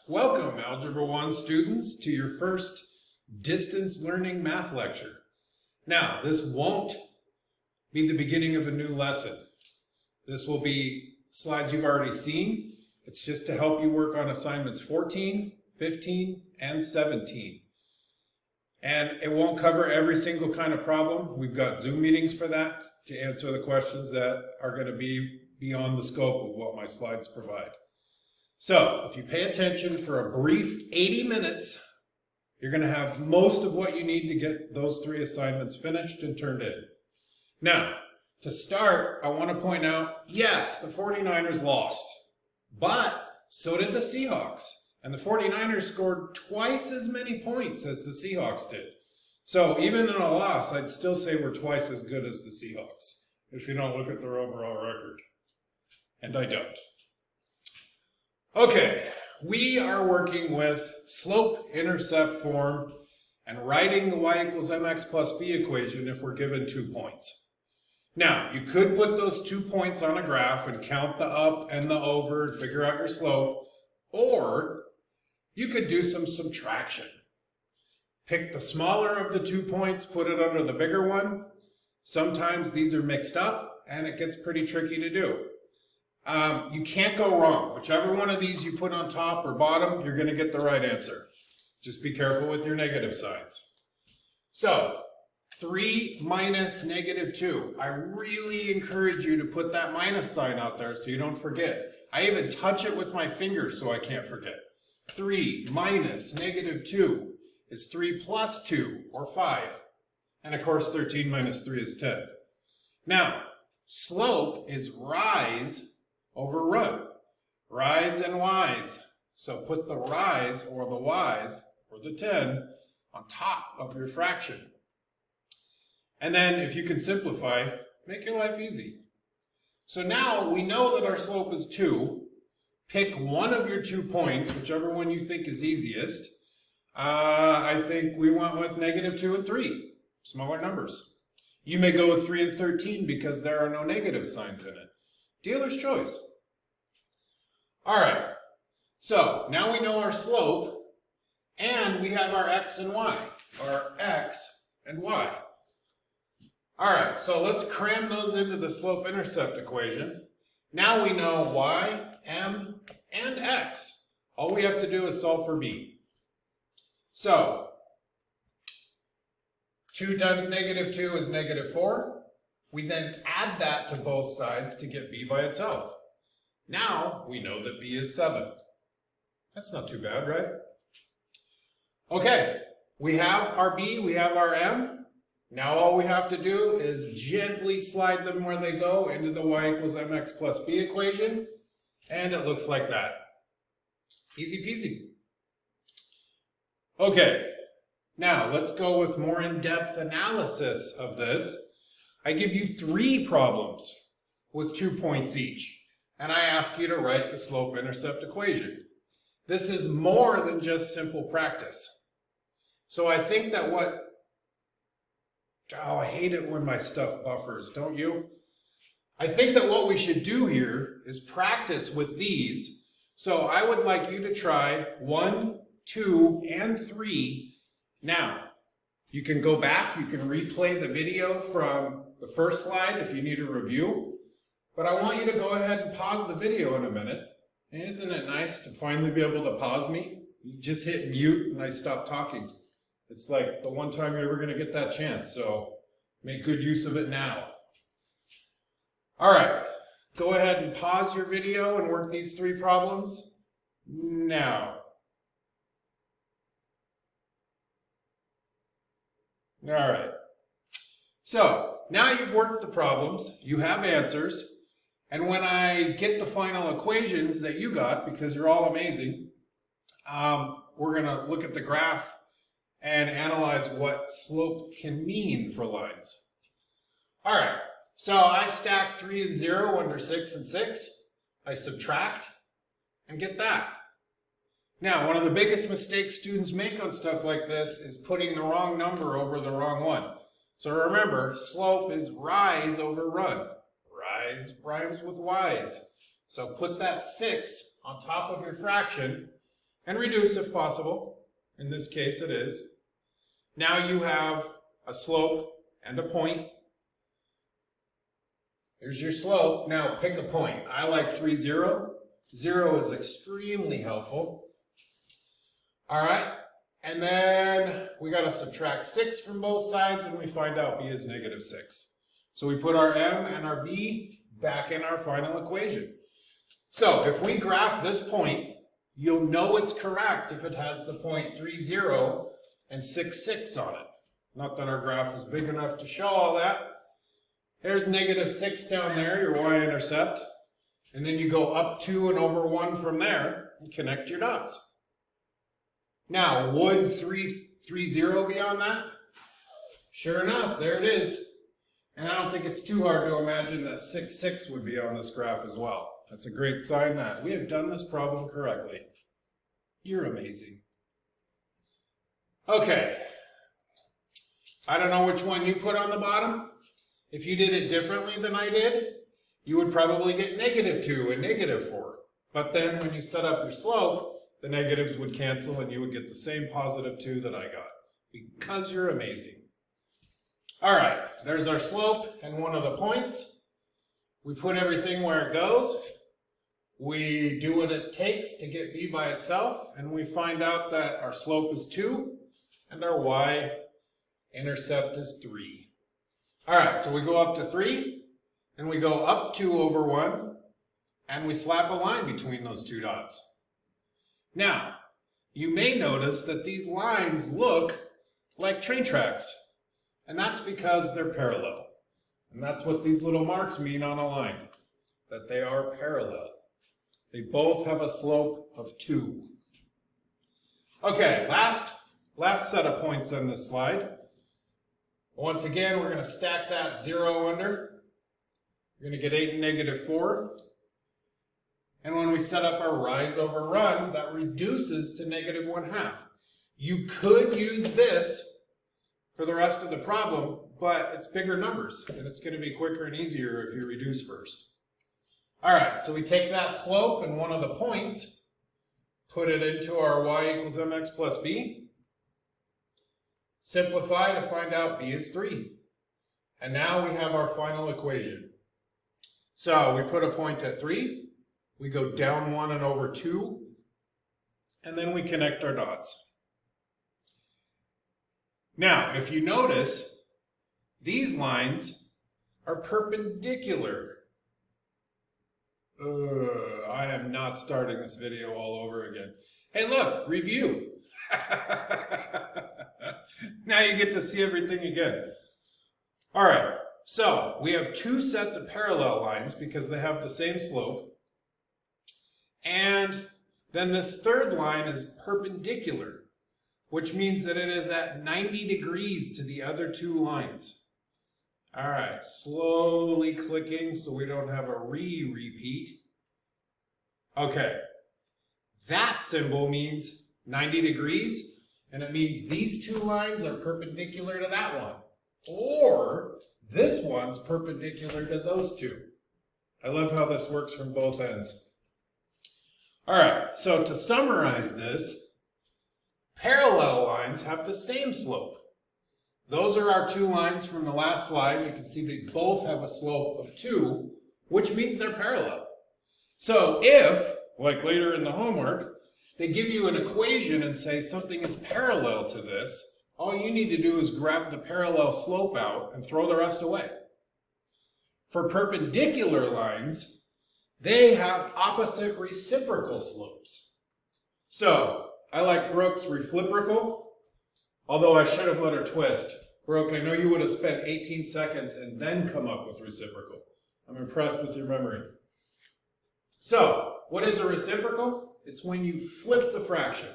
Welcome, Algebra 1 students, to your first distance learning math lecture. Now, this won't be the beginning of a new lesson. This will be slides you've already seen. It's just to help you work on assignments 14, 15, and 17. And it won't cover every single kind of problem. We've got Zoom meetings for that to answer the questions that are going to be beyond the scope of what my slides provide. So, if you pay attention for a brief 80 minutes, you're going to have most of what you need to get those three assignments finished and turned in. Now, to start, I want to point out, yes, the 49ers lost, but so did the Seahawks. And the 49ers scored twice as many points as the Seahawks did. So, even in a loss, I'd still say we're twice as good as the Seahawks, if you don't look at their overall record. And I don't. Okay, we are working with slope-intercept form and writing the y equals mx plus b equation if we're given 2 points. Now, you could put those 2 points on a graph and count the up and the over and figure out your slope, or you could do some subtraction. Pick the smaller of the 2 points, put it under the bigger one. Sometimes these are mixed up and it gets pretty tricky to do. You can't go wrong. Whichever one of these you put on top or bottom, you're going to get the right answer. Just be careful with your negative signs. So, 3 minus negative 2. I really encourage you to put that minus sign out there so you don't forget. I even touch it with my fingers so I can't forget. 3 minus negative 2 is 3 plus 2, or 5. And of course, 13 minus 3 is 10. Now, slope is rise over run. Rise and y's. So put the rise or the y's or the 10 on top of your fraction. And then if you can simplify, make your life easy. So now we know that our slope is 2. Pick one of your 2 points, whichever one you think is easiest. I think we went with negative 2 and 3, smaller numbers. You may go with 3 and 13 because there are no negative signs in it. Dealer's choice. All right, so now we know our slope, and we have our x and y, our x and y. All right, so let's cram those into the slope-intercept equation. Now we know y, m, and x. All we have to do is solve for b. So, 2 times negative 2 is negative 4. We then add that to both sides to get b by itself. Now we know that b is 7. That's not too bad, right? Okay, we have our b, we have our m. Now all we have to do is gently slide them where they go into the y equals mx plus b equation, and it looks like that. Easy peasy. Okay, now let's go with more in-depth analysis of this. I give you 3 problems with 2 points each, and I ask you to write the slope-intercept equation. This is more than just simple practice. So I think that I hate it when my stuff buffers, don't you? I think that what we should do here is practice with these. So I would like you to try 1, 2, and 3 now. You can go back, you can replay the video from the first slide if you need a review. But I want you to go ahead and pause the video in a minute. And isn't it nice to finally be able to pause me? You just hit mute and I stop talking. It's like the one time you're ever going to get that chance, so make good use of it now. All right, go ahead and pause your video and work these 3 problems now. All right, so now you've worked the problems, you have answers, and when I get the final equations that you got, because you're all amazing, we're going to look at the graph and analyze what slope can mean for lines. All right, so I stack 3 and 0 under 6 and 6. I subtract and get that. Now, one of the biggest mistakes students make on stuff like this is putting the wrong number over the wrong one. So remember, slope is rise over run. Rise rhymes with y's. So put that 6 on top of your fraction and reduce if possible. In this case it is. Now you have a slope and a point. Here's your slope. Now pick a point. I like 3, 0. 0 is extremely helpful. All right, and then we got to subtract 6 from both sides, and we find out b is negative 6. So we put our m and our b back in our final equation. So if we graph this point, you'll know it's correct if it has the point 3, 0 and 6, 6 on it. Not that our graph is big enough to show all that. Here's negative 6 down there, your y-intercept. And then you go up 2 and over 1 from there and connect your dots. Now, would 3, 0 be on that? Sure enough, there it is. And I don't think it's too hard to imagine that 6, 6 would be on this graph as well. That's a great sign that we have done this problem correctly. You're amazing. Okay. I don't know which one you put on the bottom. If you did it differently than I did, you would probably get negative 2 and negative 4. But then when you set up your slope, the negatives would cancel and you would get the same positive 2 that I got. Because you're amazing. All right, there's our slope and one of the points. We put everything where it goes. We do what it takes to get b by itself, and we find out that our slope is 2 and our y-intercept is 3. All right, so we go up to 3, and we go up 2 over 1, and we slap a line between those two dots. Now, you may notice that these lines look like train tracks, and that's because they're parallel. And that's what these little marks mean on a line, that they are parallel. They both have a slope of 2. Okay, last set of points on this slide. Once again, we're going to stack that 0 under. We're going to get 8 and negative 4. And when we set up our rise over run, that reduces to negative 1/2. You could use this for the rest of the problem, but it's bigger numbers, and it's going to be quicker and easier if you reduce first. All right, so we take that slope and one of the points, put it into our y equals mx plus b, simplify to find out b is 3. And now we have our final equation. So we put a point at 3, we go down 1 and over 2, and then we connect our dots. Now, if you notice, these lines are perpendicular. I am not starting this video all over again. Hey, look, review. Now you get to see everything again. All right, so we have 2 sets of parallel lines because they have the same slope. And then this third line is perpendicular, which means that it is at 90 degrees to the other 2 lines. All right, slowly clicking so we don't have a repeat. Okay, that symbol means 90 degrees, and it means these 2 lines are perpendicular to that one. Or this one's perpendicular to those 2. I love how this works from both ends. All right, so to summarize this, parallel lines have the same slope. Those are our 2 lines from the last slide. You can see they both have a slope of 2, which means they're parallel. So if, like later in the homework, they give you an equation and say something is parallel to this, all you need to do is grab the parallel slope out and throw the rest away. For perpendicular lines, they have opposite reciprocal slopes. So, I like Brooke's reciprocal, although I should have let her twist. Brooke, I know you would have spent 18 seconds and then come up with reciprocal. I'm impressed with your memory. So, what is a reciprocal? It's when you flip the fraction.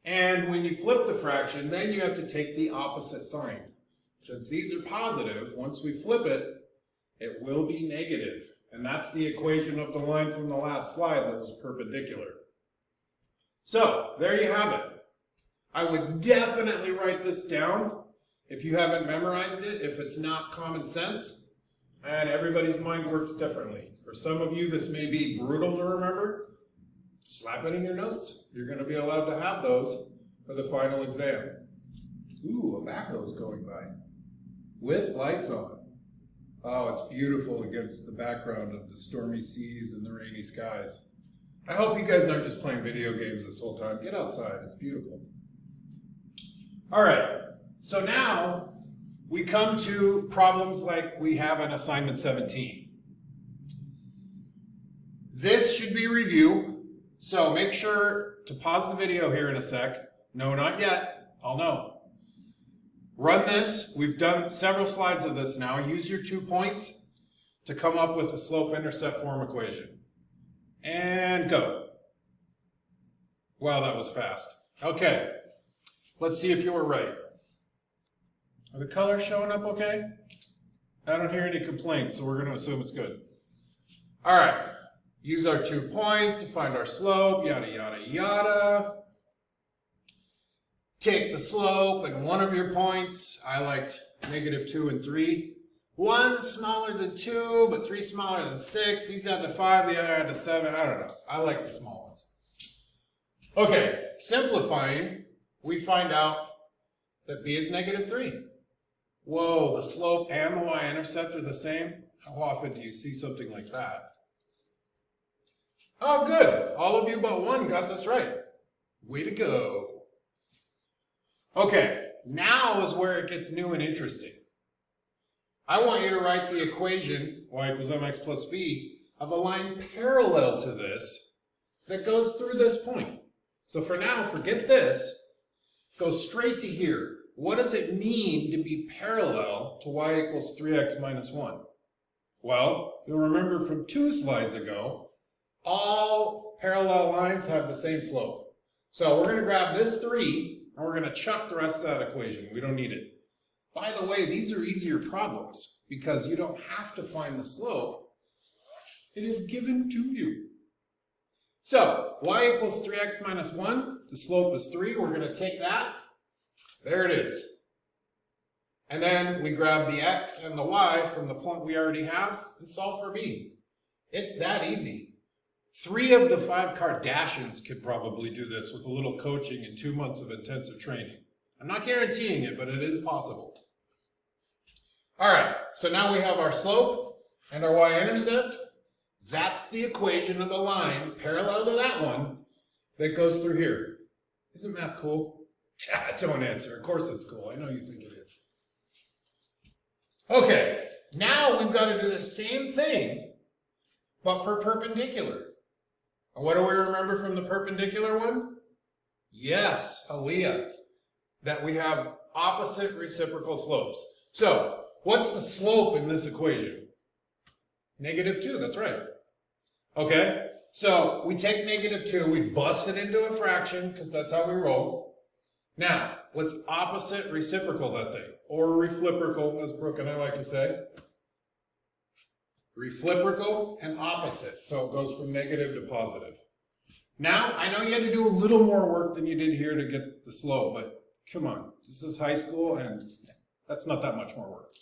And when you flip the fraction, then you have to take the opposite sign. Since these are positive, once we flip it, it will be negative. And that's the equation of the line from the last slide that was perpendicular. So, there you have it. I would definitely write this down if you haven't memorized it, if it's not common sense. And everybody's mind works differently. For some of you, this may be brutal to remember. slap it in your notes. You're going to be allowed to have those for the final exam. Ooh, a backhoe's going by with lights on. Oh, it's beautiful against the background of the stormy seas and the rainy skies. I hope you guys aren't just playing video games this whole time. Get outside, it's beautiful. All right, so now we come to problems like we have in assignment 17. This should be review, so make sure to pause the video here in a sec. No, not yet, I'll know. Run this. We've done several slides of this now. Use your 2 points to come up with a slope-intercept form equation. And go. Wow, that was fast. Okay, let's see if you were right. Are the colors showing up okay? I don't hear any complaints, so we're going to assume it's good. All right, use our 2 points to find our slope, yada, yada, yada. Take the slope and one of your points. I liked -2 and 3. 1 smaller than 2, but 3 smaller than 6. These add to 5, the other add to 7. I don't know. I like the small ones. Okay, simplifying, we find out that b is -3. Whoa, the slope and the y-intercept are the same? How often do you see something like that? Oh, good. All of you but one got this right. Way to go. Okay, now is where it gets new and interesting. I want you to write the equation, y equals mx plus b, of a line parallel to this that goes through this point. So for now, forget this. Go straight to here. What does it mean to be parallel to y equals 3x minus 1? Well, you'll remember from 2 slides ago, all parallel lines have the same slope. So we're going to grab this 3, and we're going to chuck the rest of that equation. We don't need it. By the way, these are easier problems because you don't have to find the slope. It is given to you. So, y equals 3x minus 1. The slope is 3. We're going to take that. There it is. And then we grab the x and the y from the point we already have and solve for b. It's that easy. 3 of the 5 Kardashians could probably do this with a little coaching and 2 months of intensive training. I'm not guaranteeing it, but it is possible. All right, so now we have our slope and our y-intercept. That's the equation of the line parallel to that one that goes through here. Isn't math cool? Don't answer. Of course it's cool. I know you think it is. Okay, now we've got to do the same thing, but for perpendicular. And what do we remember from the perpendicular one? Yes, Aaliyah, that we have opposite reciprocal slopes. So, what's the slope in this equation? -2, that's right. Okay, so we take -2, we bust it into a fraction, because that's how we roll. Now, let's opposite reciprocal that thing, or refliprical, as Brooke and I like to say. Refliprical and opposite, so it goes from negative to positive. Now, I know you had to do a little more work than you did here to get the slope, but come on, this is high school, and that's not that much more work.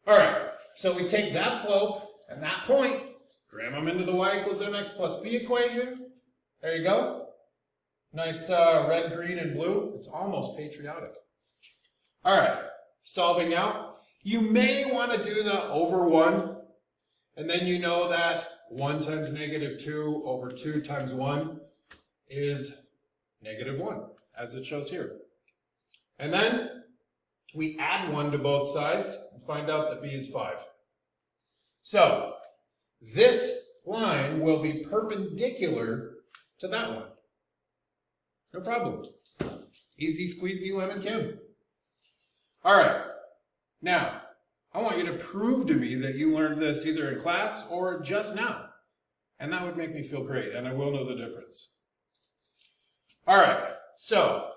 All right, so we take that slope and that point, cram them into the y equals mx plus b equation. There you go. Nice red, green, and blue. It's almost patriotic. All right, solving out. You may want to do the over 1, and then you know that 1 times -2 over 2 times 1 is -1, as it shows here. And then we add 1 to both sides and find out that b is 5. So this line will be perpendicular to that one. No problem. Easy squeezy lemon Kim. All right. Now, I want you to prove to me that you learned this either in class or just now. And that would make me feel great, and I will know the difference. All right. So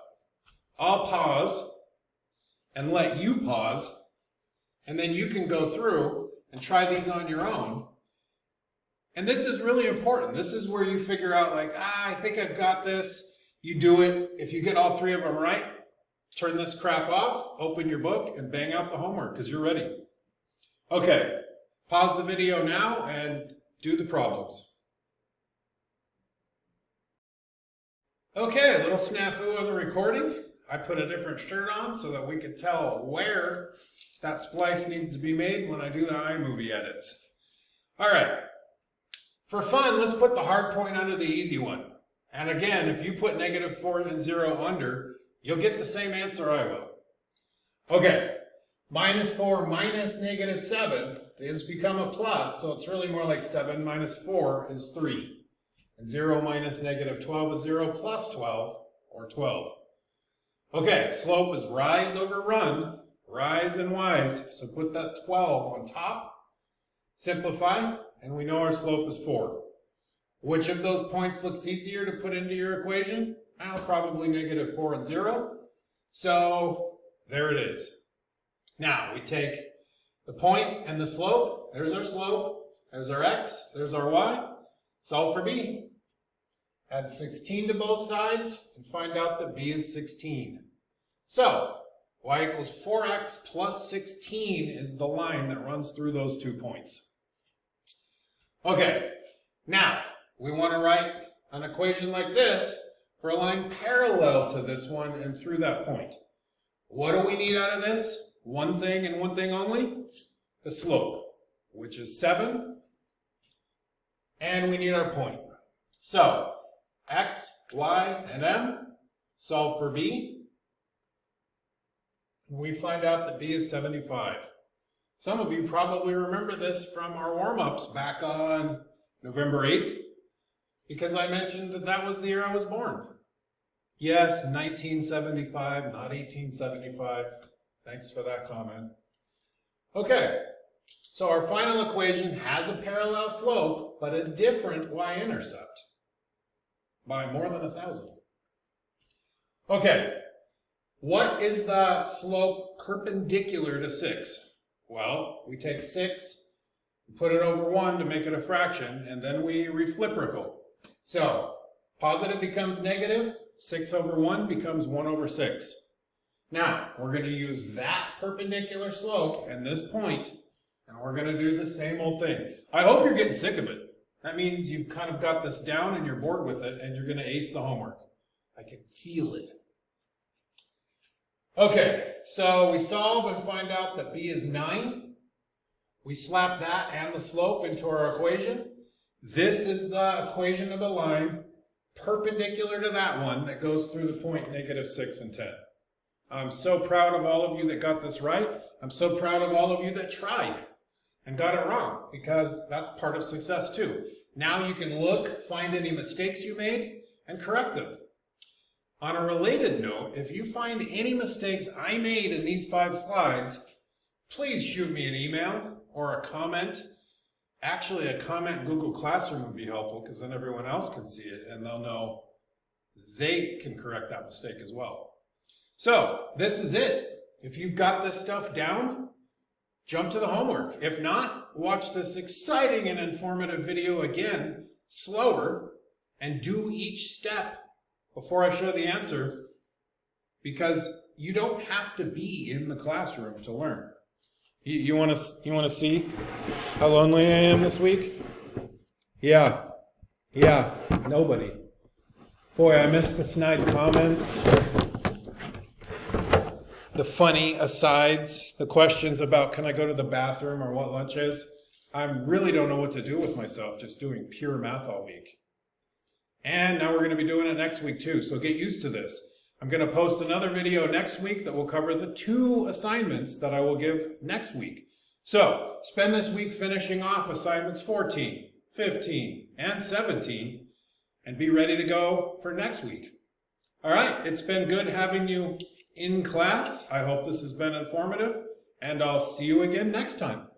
I'll pause and let you pause, and then you can go through and try these on your own. And this is really important. This is where you figure out, like, I think I've got this. You do it. If you get all 3 of them right, turn this crap off, open your book, and bang out the homework because you're ready. Okay, pause the video now and do the problems. Okay, a little snafu on the recording. I put a different shirt on so that we could tell where that splice needs to be made when I do the iMovie edits. All right, for fun, let's put the hard point under the easy one. And again, if you put -4 and 0 under, you'll get the same answer I will. Okay, -4 minus -7 is become a plus, so it's really more like 7 minus 4 is 3. And 0 minus -12 is 0 plus 12, or 12. Okay, slope is rise over run, rise and wise, so put that 12 on top, simplify, and we know our slope is 4. Which of those points looks easier to put into your equation? Well, probably -4 and 0. So there it is. Now we take the point and the slope. There's our slope. There's our x. There's our y. Solve for b. Add 16 to both sides and find out that b is 16. So y equals 4x plus 16 is the line that runs through those 2 points. Okay, now we want to write an equation like this for a line parallel to this one and through that point. What do we need out of this? One thing and one thing only, the slope, which is 7, and we need our point. So, x, y, and m, solve for b. We find out that b is 75. Some of you probably remember this from our warm-ups back on November 8th, because I mentioned that that was the year I was born. Yes, 1975, not 1875. Thanks for that comment. Okay, so our final equation has a parallel slope, but a different y-intercept by more than 1,000. Okay, what is the slope perpendicular to 6? Well, we take 6, put it over 1 to make it a fraction, and then we refliprical. So, positive becomes negative, 6 over 1 becomes 1 over 6. Now, we're going to use that perpendicular slope and this point, and we're going to do the same old thing. I hope you're getting sick of it. That means you've kind of got this down and you're bored with it, and you're going to ace the homework. I can feel it. Okay, so we solve and find out that b is 9. We slap that and the slope into our equation. This is the equation of a line perpendicular to that one that goes through the point -6 and 10. I'm so proud of all of you that got this right. I'm so proud of all of you that tried and got it wrong, because that's part of success too. Now you can look, find any mistakes you made, and correct them. On a related note, if you find any mistakes I made in these 5 slides, please shoot me an email or a comment. Actually, a comment in Google Classroom would be helpful, because then everyone else can see it and they'll know they can correct that mistake as well. So, this is it. If you've got this stuff down, jump to the homework. If not, watch this exciting and informative video again, slower, and do each step before I show the answer, because you don't have to be in the classroom to learn. You want to see how lonely I am this week? Yeah, nobody. Boy, I missed the snide comments, the funny asides, the questions about can I go to the bathroom or what lunch is. I really don't know what to do with myself just doing pure math all week. And now we're going to be doing it next week too, so get used to this. I'm going to post another video next week that will cover the 2 assignments that I will give next week. So, spend this week finishing off assignments 14, 15, and 17, and be ready to go for next week. All right, it's been good having you in class. I hope this has been informative, and I'll see you again next time.